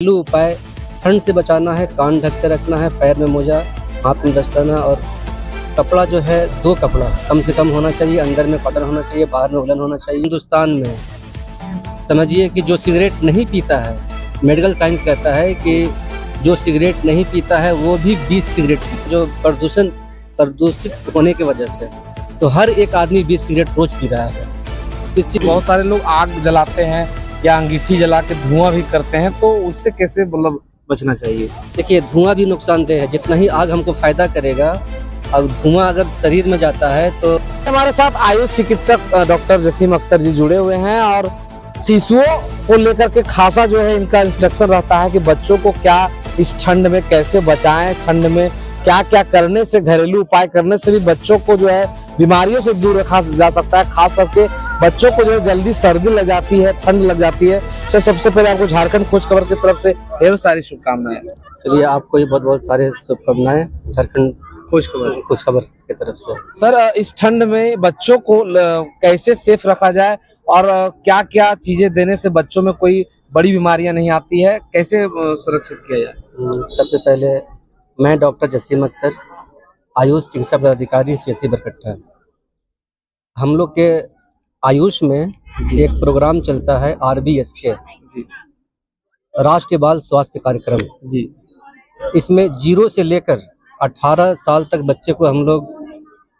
घरेलू उपाय ठंड से बचाना है, कान ढक के रखना है, पैर में मोजा, हाथ में दस्ताना और कपड़ा जो है 2 कपड़ा कम से कम होना चाहिए, अंदर में कॉटन होना चाहिए, बाहर में वुलन होना चाहिए। हिंदुस्तान में समझिए कि जो सिगरेट नहीं पीता है, मेडिकल साइंस कहता है कि जो सिगरेट नहीं पीता है वो भी 20 सिगरेट पीता है, जो प्रदूषित होने की वजह से, तो हर एक आदमी 20 सिगरेट रोज पी रहा है। बहुत सारे लोग आग जलाते हैं या अंगीठी जला के धुआं भी करते हैं, तो उससे कैसे मतलब बचना चाहिए? देखिए, धुआं भी नुकसानदेह है, जितना ही आग हमको फायदा करेगा, और धुआं अगर शरीर में जाता है तो। हमारे साथ आयुष चिकित्सक डॉक्टर जसीम अख्तर जी जुड़े हुए हैं और शिशुओं को लेकर के खासा जो है इनका इंस्ट्रक्शन रहता है कि बच्चों को क्या इस ठंड में कैसे बचाएं, ठंड में क्या क्या करने से, घरेलू उपाय करने से भी बच्चों को जो है बीमारियों से दूर रखा जा सकता है। खास करके बच्चों को जो है जल्दी सर्दी लग जाती है, ठंड लग जाती है। सबसे पहले आपको झारखंड खोज खबर की तरफ से ढेर सारी शुभकामनाएं। चलिए, आपको भी बहुत बहुत सारे शुभकामनाएं झारखंड खोज खबर की तरफ से। सर, इस ठंड में बच्चों को कैसे सेफ रखा जाए और क्या क्या चीजें देने से बच्चों में कोई बड़ी बीमारियां नहीं आती है, कैसे सुरक्षित किया जाए? सबसे पहले मैं डॉक्टर जसीम अख्तर, आयुष चिकित्सा पदाधिकारी CSC बरकट्टा। हम लोग के आयुष में एक प्रोग्राम चलता है RBSK, राष्ट्रीय बाल स्वास्थ्य कार्यक्रम जी। इसमें 0 से लेकर 18 साल तक बच्चे को हम लोग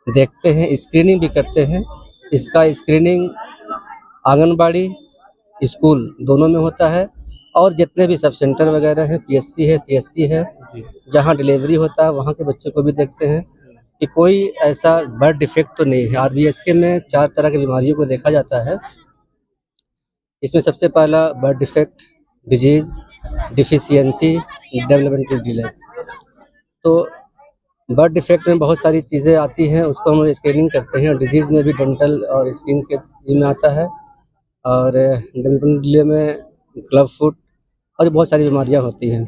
देखते हैं, स्क्रीनिंग भी करते हैं। इसका स्क्रीनिंग आंगनबाड़ी, स्कूल दोनों में होता है, और जितने भी सब सेंटर वगैरह हैं, PSC है, CSC है, जहाँ डिलीवरी होता है वहाँ के बच्चे को भी देखते हैं कि कोई ऐसा बर्थ डिफेक्ट तो नहीं है। RBSK में 4 तरह की बीमारियों को देखा जाता है। इसमें सबसे पहला birth defect, disease, deficiency, developmental delay. तो बर्थ डिफेक्ट में बहुत सारी चीज़ें आती हैं, उसको हम स्क्रीनिंग करते हैं। डिजीज़ में भी डेंटल और स्किन के में आता है, और डेवलपमेंटल डिले में क्लब फुट और बहुत सारी बीमारियां होती हैं।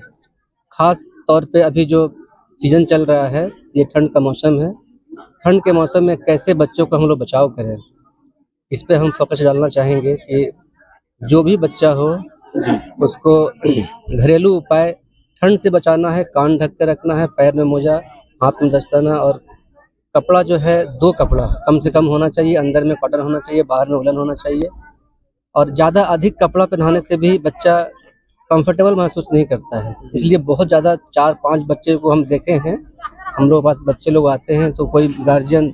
ख़ास तौर पे अभी जो सीज़न चल रहा है, ये ठंड का मौसम है। ठंड के मौसम में कैसे बच्चों का हम लोग बचाव करें, इस पे हम फोकस डालना चाहेंगे कि जो भी बच्चा हो उसको घरेलू उपाय ठंड से बचाना है, कान ढक के रखना है, पैर में मोजा, हाथ में दस्ताना और कपड़ा जो है 2 कपड़ा कम से कम होना चाहिए, अंदर में कॉटन होना चाहिए, बाहर में वुलन होना चाहिए। और ज़्यादा अधिक कपड़ा पहनाने से भी बच्चा कंफर्टेबल महसूस नहीं करता है, इसलिए बहुत ज़्यादा 4-5 बच्चे को हम देखे हैं। हम लोग पास बच्चे लोग आते हैं तो कोई गार्जियन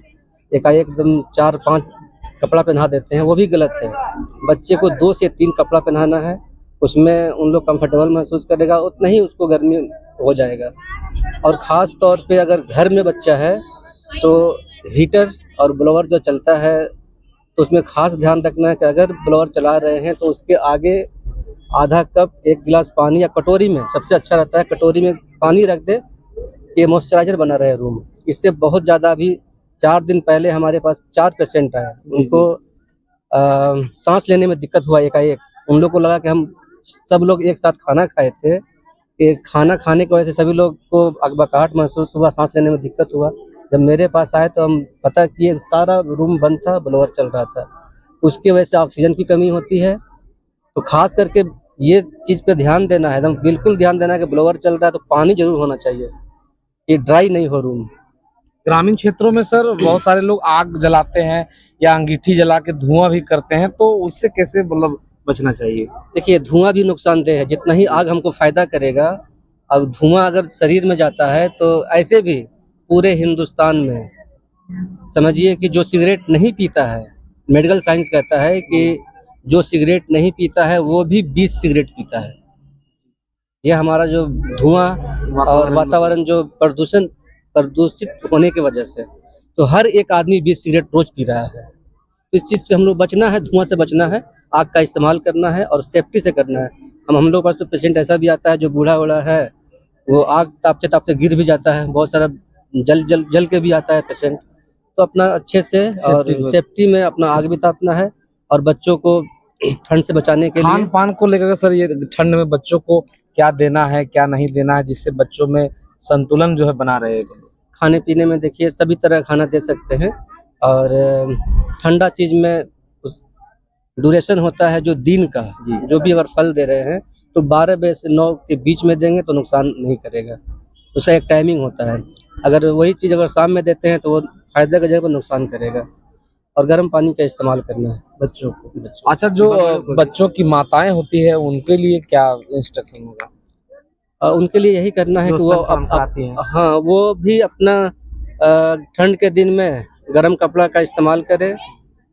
एकाएक एकदम 4-5 कपड़ा पहना देते हैं, वो भी गलत है। बच्चे को 2 से 3 कपड़ा पहनाना है, उसमें उन लोग कंफर्टेबल महसूस करेगा, उतना ही उसको गर्मी हो जाएगा। और ख़ास तौर पे अगर घर में बच्चा है तो हीटर और ब्लोअर जो चलता है तो उसमें ख़ास ध्यान रखना है कि अगर ब्लोअर चला रहे हैं तो उसके आगे आधा कप 1 गिलास पानी, या कटोरी में सबसे अच्छा रहता है, कटोरी में पानी रख दे कि मॉइस्चराइज़र बना रहे रूम। इससे बहुत ज़्यादा, अभी 4 दिन पहले हमारे पास 4 पेशेंट आए, उनको सांस लेने में दिक्कत हुआ एकाएक। उन लोग को लगा कि हम सब लोग एक साथ खाना खाए थे, कि खाना खाने की वजह से सभी लोग को अकबकाहट महसूस हुआ, सांस लेने में दिक्कत हुआ। जब मेरे पास आए तो हम पता किए, सारा रूम बंद था, ब्लोअर चल रहा था। उसकी वजह से ऑक्सीजन की कमी होती है। तो खास करके ये चीज़ पे ध्यान देना है, एकदम बिल्कुल ध्यान देना है कि ब्लोअर चल रहा है तो पानी जरूर होना चाहिए, कि ड्राई नहीं हो रूम। ग्रामीण क्षेत्रों में सर बहुत सारे लोग आग जलाते हैं या अंगीठी जला के धुआं भी करते हैं, तो उससे कैसे मतलब बचना चाहिए? देखिए, धुआं भी नुकसानदेह है, जितना ही आग हमको फायदा करेगा, और धुआं अगर शरीर में जाता है तो ऐसे भी पूरे हिंदुस्तान में समझिए कि जो सिगरेट नहीं पीता है, मेडिकल साइंस कहता है कि जो सिगरेट नहीं पीता है वो भी 20 सिगरेट पीता है। यह हमारा जो धुआं और वातावरण जो प्रदूषित होने की वजह से, तो हर एक आदमी 20 सिगरेट रोज पी रहा है। इस चीज़ से हम लोग बचना है, धुआं से बचना है, आग का इस्तेमाल करना है और सेफ्टी से करना है। हम लोग पास तो पेशेंट ऐसा भी आता है जो बूढ़ा है, वो आग तापते तापते गिर भी जाता है, बहुत सारा जल के भी आता है पेशेंट। तो अपना अच्छे से और सेफ्टी में अपना आग भी तापना है, और बच्चों को ठंड से बचाने के लिए खान पान को लेकर सर, ये ठंड में बच्चों को क्या देना है क्या नहीं देना है, जिससे बच्चों में संतुलन जो है बना रहे? खाने पीने में देखिए सभी तरह का खाना दे सकते हैं, और ठंडा चीज़ में ड्यूरेशन होता है जो दिन का, जो भी अगर फल दे रहे हैं तो 12 बजे से 9 के बीच में देंगे तो नुकसान नहीं करेगा। उसका एक टाइमिंग होता है। अगर वही चीज़ अगर शाम में देते हैं तो वो फ़ायदे की जगह पर नुकसान करेगा। और गर्म पानी का इस्तेमाल करना है बच्चों को। अच्छा, जो बड़ों को भी। बच्चों की माताएं होती है उनके लिए क्या इंस्ट्रक्शन होगा? उनके लिए यही करना है जो कि वो स्तन पान कराती हैं। हाँ, वो भी अपना ठंड के दिन में गर्म कपड़ा का इस्तेमाल करें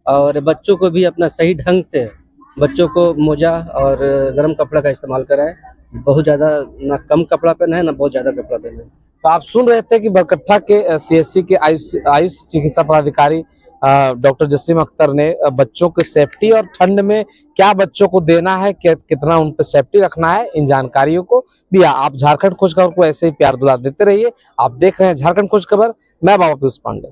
और बच्चों को भी अपना सही ढंग से बच्चों को मोजा और गर्म कपड़ा का इस्तेमाल कराएं। बहुत ज़्यादा ना कम कपड़ा पहनाएं ना बहुत ज़्यादा कपड़ा पहनाएं। तो आप सुन रहे थे कि बरकट्ठा के सीएससी के आयुष चिकित्सा पदाधिकारी डॉक्टर जसीम अख्तर ने बच्चों के सेफ्टी और ठंड में क्या बच्चों को देना है, कितना उन पर सेफ्टी रखना है, इन जानकारियों को दिया। आप झारखंड खोज खबर को ऐसे ही प्यार दुलार देते रहिए। आप देख रहे हैं झारखंड खोज खबर। मैं बाबा पीयूष पांडे।